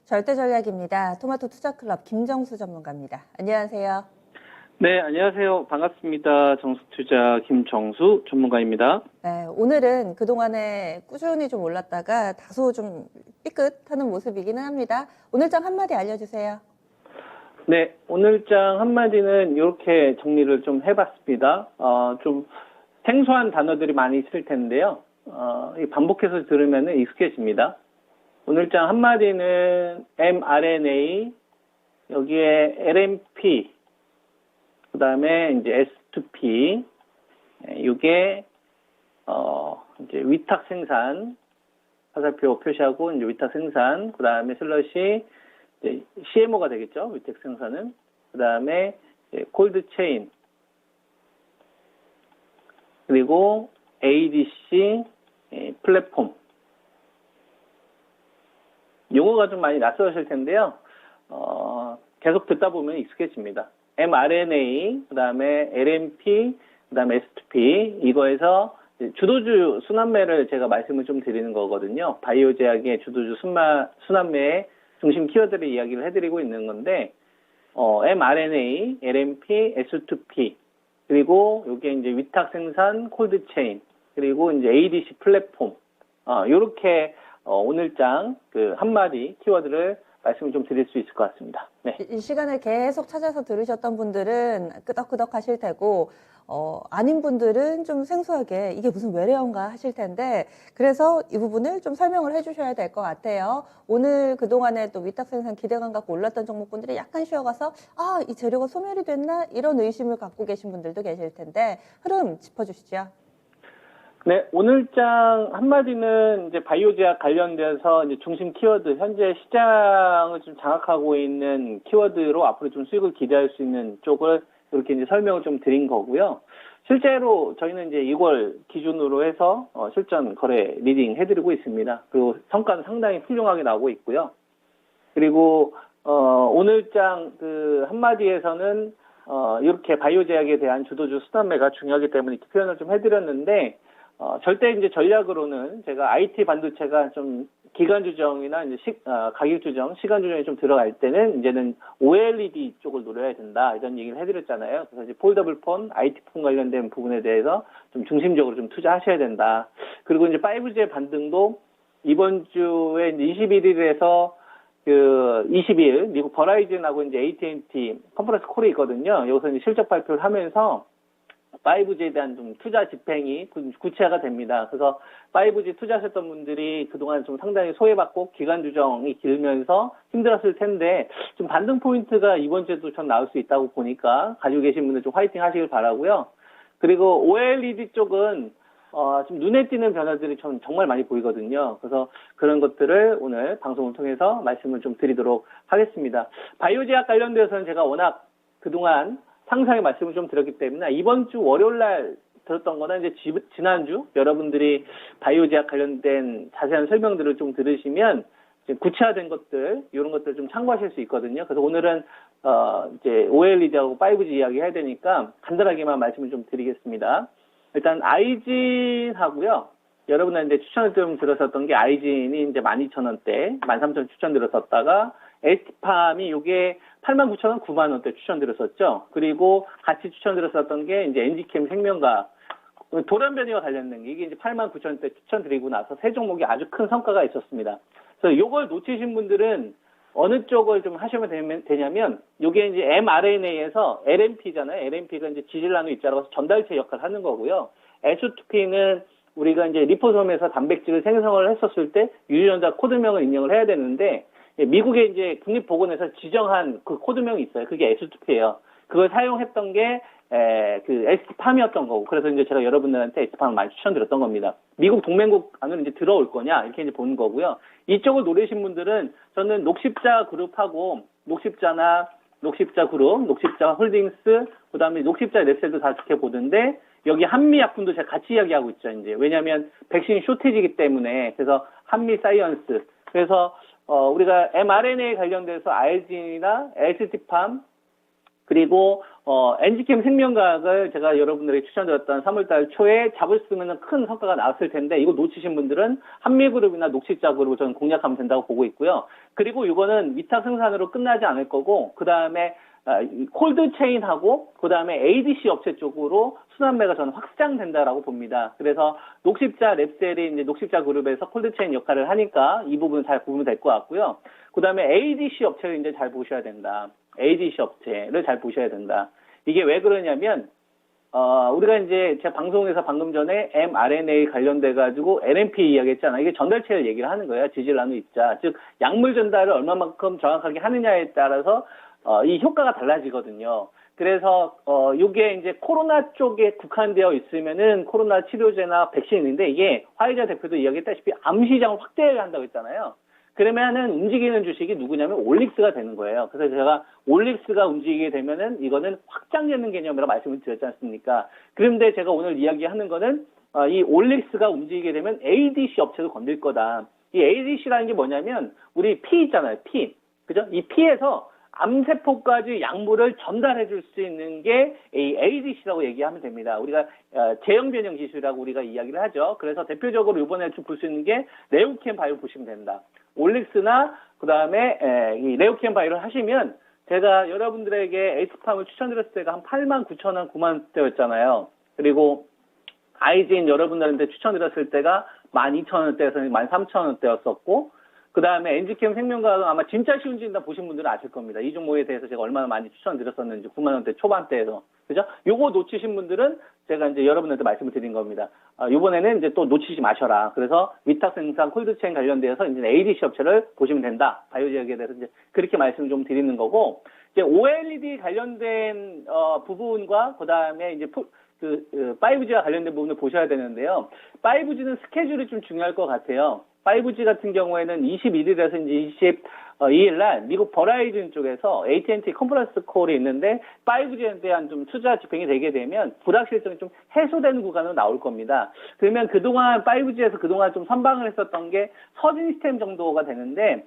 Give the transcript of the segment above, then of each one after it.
절대전략입니다. 토마토 투자클럽 김정수 전문가입니다. 안녕하세요. 네, 안녕하세요. 반갑습니다. 정수투자 김정수 전문가입니다. 네, 오늘은 그동안에 꾸준히 좀 올랐다가 다소 좀 삐끗하는 모습이기는 합니다. 오늘장 한마디 알려주세요. 네, 오늘장 한마디는 이렇게 정리를 좀 해봤습니다. 좀 생소한 단어들이 많이 있을 텐데요. 반복해서 들으면 익숙해집니다. 오늘장 한마디는 mRNA, 여기에 LNP, 그 다음에 이제 S2P, 이게 이제 위탁 생산, 화살표 표시하고 이제 위탁 생산, 그 다음에 슬러시 이제 CMO가 되겠죠. 위탁 생산은. 그 다음에 콜드 체인, 그리고 ADC 플랫폼. 용어가 좀 많이 낯설으실 텐데요. 계속 듣다 보면 익숙해집니다. mRNA, 그 다음에 LNP, 그 다음에 S2P, 이거에서 주도주 순환매를 제가 말씀을 좀 드리는 거거든요. 바이오 제약의 주도주 순환매의 중심 키워드를 이야기를 해드리고 있는 건데, mRNA, LNP, S2P, 그리고 요게 이제 위탁 생산, 콜드 체인, 그리고 이제 ADC 플랫폼, 요렇게 오늘장 그 한마디 키워드를 말씀을 좀 드릴 수 있을 것 같습니다. 네. 이 시간을 계속 찾아서 들으셨던 분들은 끄덕끄덕 하실 테고, 아닌 분들은 좀 생소하게 이게 무슨 외래어인가 하실 텐데, 그래서 이 부분을 좀 설명을 해주셔야 될 것 같아요. 오늘 그동안에 또 위탁 생산 기대감 갖고 올랐던 종목분들이 약간 쉬어가서, 이 재료가 소멸이 됐나? 이런 의심을 갖고 계신 분들도 계실 텐데, 흐름 짚어주시죠. 네, 오늘장 한마디는 이제 바이오 제약 관련돼서 이제 중심 키워드, 현재 시장을 좀 장악하고 있는 키워드로 앞으로 좀 수익을 기대할 수 있는 쪽을 이렇게 이제 설명을 좀 드린 거고요. 실제로 저희는 이제 2월 기준으로 해서 실전 거래 리딩 해드리고 있습니다. 그리고 성과는 상당히 훌륭하게 나오고 있고요. 그리고 오늘장 그 한마디에서는 이렇게 바이오 제약에 대한 주도주 순환매가 중요하기 때문에 이렇게 표현을 좀 해드렸는데, 절대 이제 전략으로는 제가 IT 반도체가 좀 기간 조정이나 이제 가격 조정, 시간 조정이 좀 들어갈 때는 이제는 OLED 쪽을 노려야 된다, 이런 얘기를 해드렸잖아요. 그래서 이제 폴더블 폰, IT 폰 관련된 부분에 대해서 좀 중심적으로 좀 투자하셔야 된다. 그리고 이제 5G 반등도 이번 주에 이제 21일에서 그 20일 미국 버라이즌하고 이제 AT&T 컨퍼런스 콜이 있거든요. 여기서 이제 실적 발표를 하면서 5G에 대한 좀 투자 집행이 구체화가 됩니다. 그래서 5G 투자하셨던 분들이 그동안 좀 상당히 소외받고 기간 조정이 길면서 힘들었을 텐데, 좀 반등 포인트가 이번 주에도 좀 나올 수 있다고 보니까 가지고 계신 분들 좀 화이팅 하시길 바라고요. 그리고 OLED 쪽은 좀 눈에 띄는 변화들이 정말 많이 보이거든요. 그래서 그런 것들을 오늘 방송을 통해서 말씀을 좀 드리도록 하겠습니다. 바이오 제약 관련돼서는 제가 워낙 그동안 상세하게 말씀을 좀 드렸기 때문에 이번 주 월요일 날 들었던 거나 이제 지난주 여러분들이 바이오 제약 관련된 자세한 설명들을 좀 들으시면 구체화된 것들, 이런 것들 좀 참고하실 수 있거든요. 그래서 오늘은 이제 OLED하고 5G 이야기 해야 되니까 간단하게만 말씀을 좀 드리겠습니다. 일단 아이진하고요. 여러분한테 추천을 좀 들었었던 게 아이진이 이제 12,000원대, 13,000원 추천드렸었다가 ST팜이 요게 89,000원, 9만원대 추천드렸었죠. 그리고 같이 추천드렸었던 게 이제 엔지캠 생명과 돌연변이와 관련된 게 이게 이제 89,000원대 추천드리고 나서 세 종목이 아주 큰 성과가 있었습니다. 그래서 요걸 놓치신 분들은 어느 쪽을 좀 하시면 되냐면, 요게 이제 mRNA에서 LNP잖아요. LNP가 이제 지질나노 입자라서 전달체 역할을 하는 거고요. S2P는 우리가 이제 리포솜에서 단백질을 생성을 했었을 때 유전자 코드명을 입력을 해야 되는데, 미국의 이제 국립보건에서 지정한 그 코드명이 있어요. 그게 S2P예요. 그걸 사용했던 게 그 ST팜이었던 거고, 그래서 이제 제가 여러분들한테 ST팜을 많이 추천드렸던 겁니다. 미국 동맹국 안으로 이제 들어올 거냐, 이렇게 이제 보는 거고요. 이쪽을 노리신 분들은 저는 녹십자 그룹하고 녹십자 그룹, 녹십자 홀딩스, 그 다음에 녹십자 랩셀도 다 좋게 보는데, 여기 한미약품도 제가 같이 이야기하고 있죠, 이제. 왜냐면 백신 쇼티지이기 때문에. 그래서 한미 사이언스. 그래서 우리가 mRNA 관련돼서 아이진이나 ST팜, 그리고 엔지캠 생명과학을 제가 여러분들에게 추천드렸던 3월달 초에 잡으시면 큰 성과가 나왔을 텐데 이거 놓치신 분들은 한미그룹이나 녹십자그룹을 저는 공략하면 된다고 보고 있고요. 그리고 이거는 위탁 생산으로 끝나지 않을 거고 그 다음에 콜드체인하고 그 다음에 ADC 업체 쪽으로 순환매가 저는 확장된다라고 봅니다. 그래서 녹십자 랩셀이 이제 녹십자 그룹에서 콜드체인 역할을 하니까 이 부분은 잘 보면 될 것 같고요. 그 다음에 ADC 업체를 이제 잘 보셔야 된다. ADC 업체를 잘 보셔야 된다. 이게 왜 그러냐면 우리가 이제 제 방송에서 방금 전에 mRNA 관련돼가지고 LNP 이야기했잖아. 이게 전달체를 얘기를 하는 거예요. 지질 나누 입자. 즉, 약물 전달을 얼마만큼 정확하게 하느냐에 따라서 이 효과가 달라지거든요. 그래서 요게 이제 코로나 쪽에 국한되어 있으면은 코로나 치료제나 백신인데 이게 화이자 대표도 이야기했다시피 암 시장을 확대해야 한다고 했잖아요. 그러면은 움직이는 주식이 누구냐면 올릭스가 되는 거예요. 그래서 제가 올릭스가 움직이게 되면은 이거는 확장되는 개념이라고 말씀을 드렸지 않습니까? 그런데 제가 오늘 이야기하는 거는 이 올릭스가 움직이게 되면 ADC 업체도 건들 거다. 이 ADC라는 게 뭐냐면 우리 피 있잖아요. 피. 그죠? 이 피에서 암세포까지 약물을 전달해 줄 수 있는 게 이 ADC라고 얘기하면 됩니다. 우리가 제형 변형 기술이라고 우리가 이야기를 하죠. 그래서 대표적으로 이번에 좀 볼 수 있는 게 레오캠 바이오 보시면 된다. 올릭스나 그다음에 이 레오캠 바이오를 하시면 제가 여러분들에게 에이스팜을 추천드렸을 때가 한 89,000원, 9만원대였잖아요. 그리고 아이진 여러분들한테 추천드렸을 때가 12,000원대에서 13,000원대였었고 그 다음에 엔지캠 생명과학은 아마 진짜 쉬운 진다 보신 분들은 아실 겁니다. 이 종목에 대해서 제가 얼마나 많이 추천드렸었는지 9만원대 초반대에서. 그죠? 요거 놓치신 분들은 제가 이제 여러분한테 말씀을 드린 겁니다. 요번에는 이제 또 놓치지 마셔라. 그래서 위탁 생산 콜드체인 관련돼서 이제 ADC 업체를 보시면 된다. 바이오지역에 대해서 이제 그렇게 말씀을 좀 드리는 거고, 이제 OLED 관련된, 부분과 그 다음에 이제 5G와 관련된 부분을 보셔야 되는데요. 5G는 스케줄이 좀 중요할 것 같아요. 5G 같은 경우에는 21일에서 이제 22일 날 미국 버라이즌 쪽에서 AT&T 컨퍼런스 콜이 있는데 5G에 대한 좀 투자 집행이 되게 되면 불확실성이 좀 해소되는 구간으로 나올 겁니다. 그러면 그동안 5G에서 그동안 좀 선방을 했었던 게 서진 시스템 정도가 되는데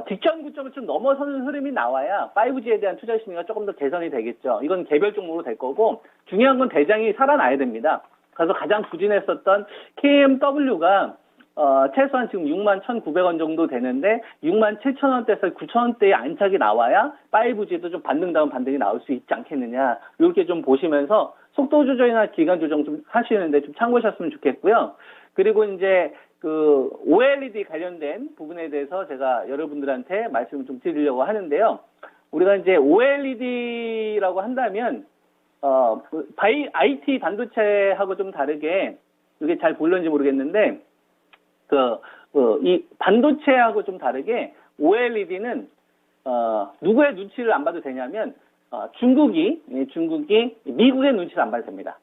직전 구점을 좀 넘어서는 흐름이 나와야 5G에 대한 투자 심리가 조금 더 개선이 되겠죠. 이건 개별 종목으로 될 거고 중요한 건 대장이 살아나야 됩니다. 그래서 가장 부진했었던 KMW가 최소한 지금 61,900원 정도 되는데 67,000원대에서 9,000원대의 안착이 나와야 5G도 좀 반등다운 반등이 나올 수 있지 않겠느냐 이렇게 좀 보시면서 속도 조정이나 기간 조정 좀 하시는데 좀 참고하셨으면 좋겠고요. 그리고 이제 그 OLED 관련된 부분에 대해서 제가 여러분들한테 말씀을 좀 드리려고 하는데요. 우리가 이제 OLED라고 한다면 IT 반도체하고 좀 다르게 이게 잘 보일런지 모르겠는데 이 반도체하고 좀 다르게 OLED는 누구의 눈치를 안 봐도 되냐면 중국이 미국의 눈치를 안 봐도 됩니다.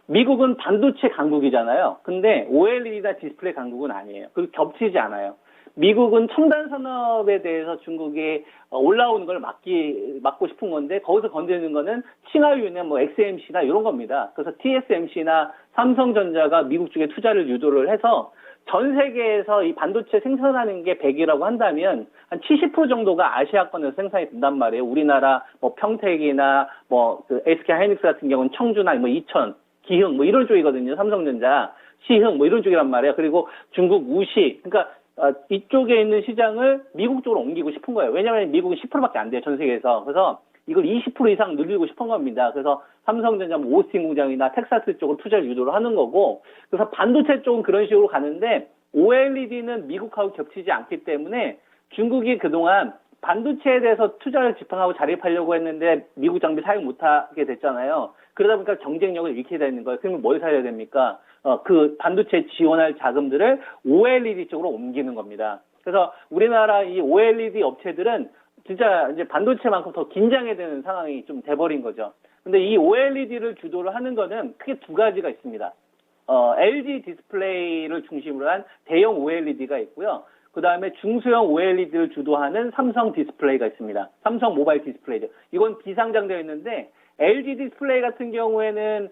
미국은 반도체 강국이잖아요. 근데 OLED나 디스플레이 강국은 아니에요. 그리고 겹치지 않아요. 미국은 첨단 산업에 대해서 중국이 올라오는 걸 막고 싶은 건데 거기서 건드리는 거는 칭화유나 뭐 XMC나 이런 겁니다. 그래서 TSMC나 삼성전자가 미국 쪽에 투자를 유도를 해서 전 세계에서 이 반도체 생산하는 게 100이라고 한다면 한 70% 정도가 아시아권에서 생산이 된단 말이에요. 우리나라 뭐 평택이나 뭐 그 SK 하이닉스 같은 경우는 청주나 뭐 이천, 기흥 뭐 이런 쪽이거든요. 삼성전자, 시흥 뭐 이런 쪽이란 말이에요. 그리고 중국 우시. 그러니까 이쪽에 있는 시장을 미국 쪽으로 옮기고 싶은 거예요. 왜냐하면 미국은 10%밖에 안 돼요. 전 세계에서. 그래서 이걸 20% 이상 늘리고 싶은 겁니다. 그래서 삼성전자 뭐 오스틴 공장이나 텍사스 쪽으로 투자를 유도를 하는 거고, 그래서 반도체 쪽은 그런 식으로 가는데 OLED는 미국하고 겹치지 않기 때문에 중국이 그동안 반도체에 대해서 투자를 집행하고 자립하려고 했는데 미국 장비 사용 못하게 됐잖아요. 그러다 보니까 경쟁력을 잃게 되는 거예요. 그러면 뭘 사야 됩니까? 그 반도체 지원할 자금들을 OLED 쪽으로 옮기는 겁니다. 그래서 우리나라 이 OLED 업체들은 진짜 이제 반도체만큼 더 긴장해야 되는 상황이 좀 돼버린 거죠. 근데 이 OLED를 주도를 하는 거는 크게 두 가지가 있습니다. LG 디스플레이를 중심으로 한 대형 OLED가 있고요. 그 다음에 중소형 OLED를 주도하는 삼성 디스플레이가 있습니다. 삼성 모바일 디스플레이죠. 이건 비상장되어 있는데 LG 디스플레이 같은 경우에는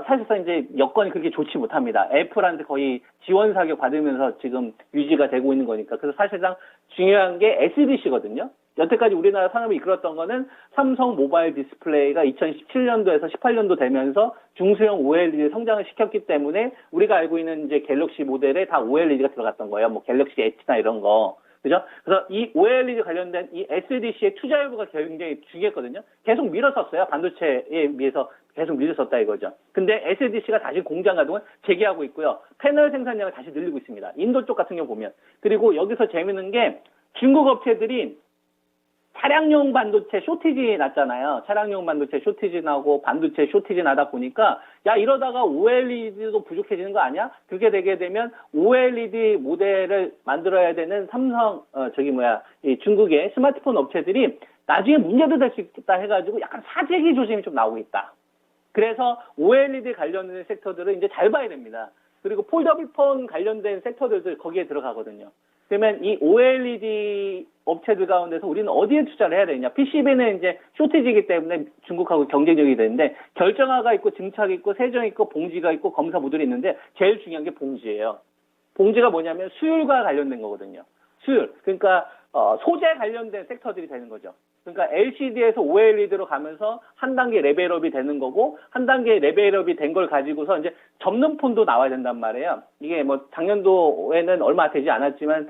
사실상 이제 여건이 그렇게 좋지 못합니다. 애플한테 거의 지원 사격 받으면서 지금 유지가 되고 있는 거니까. 그래서 사실상 중요한 게 SDC거든요. 여태까지 우리나라 산업을 이끌었던 거는 삼성 모바일 디스플레이가 2017년도에서 18년도 되면서 중소형 OLED 성장을 시켰기 때문에 우리가 알고 있는 이제 갤럭시 모델에 다 OLED가 들어갔던 거예요. 뭐 갤럭시 H나 이런 거. 그죠? 그래서 이 OLED 관련된 이 SDC의 투자 여부가 굉장히 중요했거든요. 계속 밀었었어요. 반도체에 비해서 계속 밀었었다 이거죠. 근데 SDC가 다시 공장 가동을 재개하고 있고요. 패널 생산량을 다시 늘리고 있습니다. 인도 쪽 같은 경우 보면. 그리고 여기서 재밌는 게 중국 업체들이 차량용 반도체 쇼티지 났잖아요. 차량용 반도체 쇼티지 나고 반도체 쇼티지 나다 보니까 야 이러다가 OLED도 부족해지는 거 아니야? 그렇게 되게 되면 OLED 모델을 만들어야 되는 삼성 이 중국의 스마트폰 업체들이 나중에 문제도 될 수 있다 해가지고 약간 사재기 조짐이 좀 나오고 있다. 그래서 OLED 관련된 섹터들은 이제 잘 봐야 됩니다. 그리고 폴더블 폰 관련된 섹터들도 거기에 들어가거든요. 그러면 이 OLED 업체들 가운데서 우리는 어디에 투자를 해야 되냐? PCB는 이제 쇼티지이기 때문에 중국하고 경쟁력이 되는데 결정화가 있고 증착이 있고 세정이 있고 봉지가 있고 검사 모듈이 있는데 제일 중요한 게 봉지예요. 봉지가 뭐냐면 수율과 관련된 거거든요. 수율. 그러니까 소재 관련된 섹터들이 되는 거죠. 그러니까 LCD에서 OLED로 가면서 한 단계 레벨업이 되는 거고 한 단계 레벨업이 된 걸 가지고서 이제 접는 폰도 나와야 된단 말이에요. 이게 뭐 작년도에는 얼마 되지 않았지만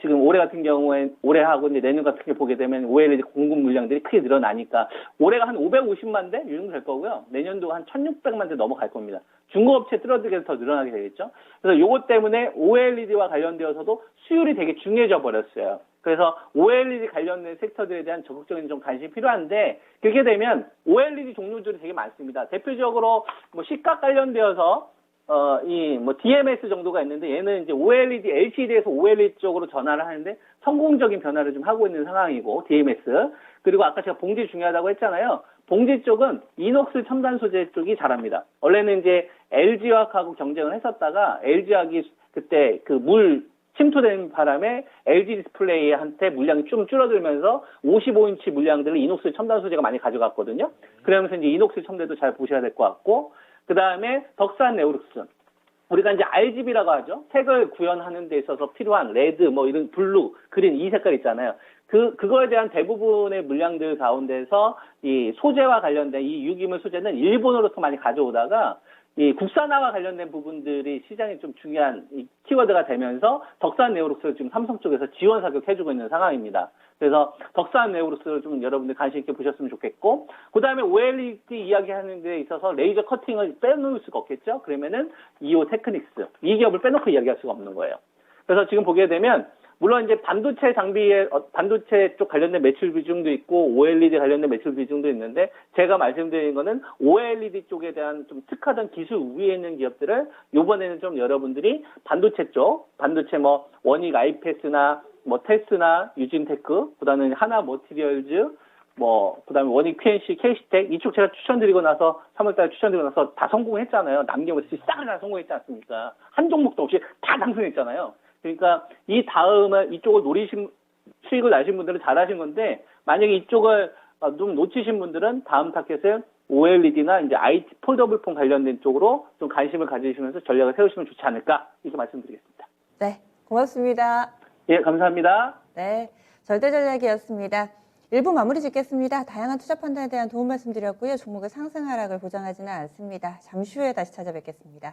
지금 올해 같은 경우에 올해하고 이제 내년 같은 게 보게 되면 OLED 공급 물량들이 크게 늘어나니까 올해가 한 550만 대 이 정도 될 거고요. 내년도 한 1600만 대 넘어갈 겁니다. 중고업체 뚫어들게 더 늘어나게 되겠죠. 그래서 요것 때문에 OLED와 관련되어서도 수율이 되게 중요해져 버렸어요. 그래서 OLED 관련된 섹터들에 대한 적극적인 좀 관심이 필요한데 그렇게 되면 OLED 종류들이 되게 많습니다. 대표적으로 뭐 시각 관련되어서 DMS 정도가 있는데 얘는 이제 OLED, LCD에서 OLED 쪽으로 전환을 하는데 성공적인 변화를 좀 하고 있는 상황이고 DMS. 그리고 아까 제가 봉지 중요하다고 했잖아요. 봉지 쪽은 이녹스 첨단 소재 쪽이 잘합니다. 원래는 이제 LG화학하고 경쟁을 했었다가 LG화학이 그때 그 물 침투된 바람에 LG 디스플레이한테 물량이 좀 줄어들면서 55인치 물량들을 이녹스 첨단 소재가 많이 가져갔거든요. 그러면서 이제 이녹스 첨단도 잘 보셔야 될 것 같고 그 다음에 덕산 네오룩스. 우리가 이제 RGB라고 하죠. 색을 구현하는 데 있어서 필요한 레드, 뭐 이런 블루, 그린 이 색깔 있잖아요. 그거에 대한 대부분의 물량들 가운데서 이 소재와 관련된 이 유기물 소재는 일본으로서 많이 가져오다가 이 국산화와 관련된 부분들이 시장이 좀 중요한 이 키워드가 되면서 덕산 네오룩스를 지금 삼성 쪽에서 지원 사격해주고 있는 상황입니다. 그래서 덕산 네오룩스를 좀 여러분들 관심 있게 보셨으면 좋겠고, 그 다음에 OLED 이야기하는 데 있어서 레이저 커팅을 빼놓을 수가 없겠죠. 그러면은 EO 테크닉스 이 기업을 빼놓고 이야기할 수가 없는 거예요. 그래서 지금 보게 되면 물론 이제 반도체 장비에 반도체 쪽 관련된 매출 비중도 있고 OLED 관련된 매출 비중도 있는데 제가 말씀드린 거는 OLED 쪽에 대한 좀 특화된 기술 우위에 있는 기업들을 이번에는 좀 여러분들이 반도체 쪽, 반도체 뭐 원익 아이패스나 뭐 테스나 유진테크, 그다음에 하나 머티리얼즈, 뭐 그다음에 원익 PNC, KC텍 이쪽 제가 추천드리고 나서 3월달에 추천드리고 나서 다 성공했잖아요. 남김없이 싹 다 성공했지 않습니까? 한 종목도 없이 다 당선했잖아요. 그러니까 이 다음에 이쪽을 수익을 나신 분들은 잘하신 건데 만약에 이쪽을 좀 놓치신 분들은 다음 타겟에 OLED나 이제 IT 폴더블 폰 관련된 쪽으로 좀 관심을 가지시면서 전략을 세우시면 좋지 않을까 이렇게 말씀드리겠습니다. 네, 고맙습니다. 예, 감사합니다. 네, 절대전략이었습니다. 1부 마무리 짓겠습니다. 다양한 투자 판단에 대한 도움 말씀드렸고요. 종목의 상승 하락을 보장하지는 않습니다. 잠시 후에 다시 찾아뵙겠습니다.